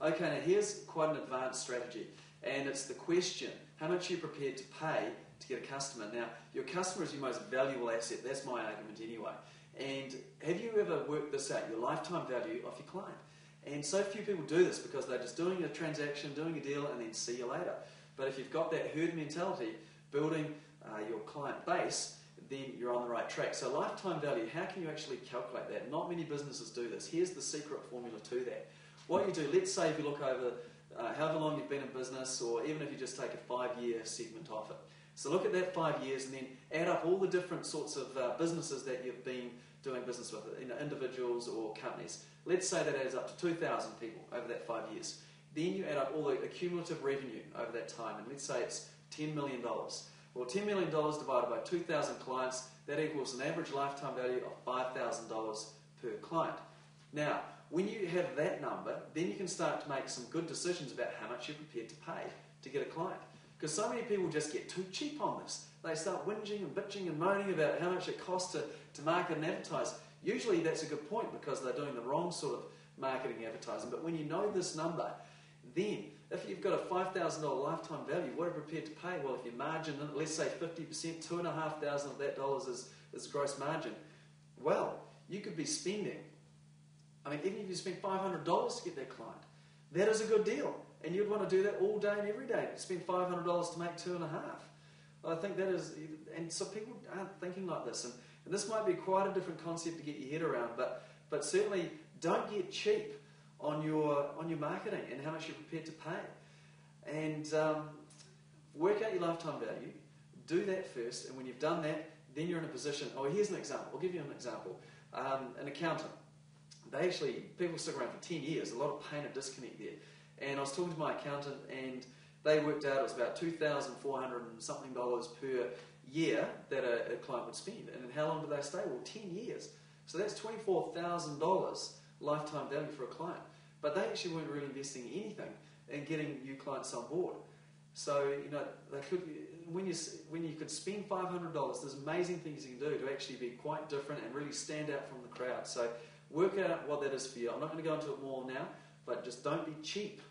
Okay, now here's quite an advanced strategy, and it's the question, how much are you prepared to pay to get a customer? Now, your customer is your most valuable asset. That's my argument anyway. And have you ever worked this out, your lifetime value of your client? And so few people do this because they're just doing a transaction, doing a deal, and then see you later. But if you've got that herd mentality, building your client base, then you're on the right track. So lifetime value, how can you actually calculate that? Not many businesses do this. Here's the secret formula to that. What you do, let's say if you look over however long you've been in business, or even if you just take a 5-year segment off it. So look at that 5 years and then add up all the different sorts of businesses that you've been doing business with, individuals or companies. Let's say that adds up to 2,000 people over that 5 years. Then you add up all the cumulative revenue over that time, and let's say it's $10 million. Well, $10 million divided by 2,000 clients, that equals an average lifetime value of $5,000 per client. Now, when you have that number, then you can start to make some good decisions about how much you're prepared to pay to get a client. Because so many people just get too cheap on this. They start whinging and bitching and moaning about how much it costs to market and advertise. Usually that's a good point because they're doing the wrong sort of marketing and advertising. But when you know this number, then if you've got a $5,000 lifetime value, what are you prepared to pay? Well, if your margin, let's say 50%, $2,500 of that dollars is gross margin. Well, you could be spending, even if you spend $500 to get that client, that is a good deal. And you'd want to do that all day and every day. Spend $500 to make $2,500. I think that is, and so people aren't thinking like this. And this might be quite a different concept to get your head around, but certainly don't get cheap on your marketing and how much you're prepared to pay. And work out your lifetime value. Do that first, and when you've done that, then you're in a position. Oh, here's an example. I'll give you an example. An accountant. People stick around for 10 years. A lot of pain and disconnect there. And I was talking to my accountant, and they worked out it was about $2,400 and something per year that a client would spend. And how long do they stay? Well, 10 years. So that's $24,000 lifetime value for a client. But they actually weren't really investing anything in getting new clients on board. So, they could, when you could spend $500, there's amazing things you can do to actually be quite different and really stand out from the crowd. So work out what that is for you. I'm not going to go into it more now, but just don't be cheap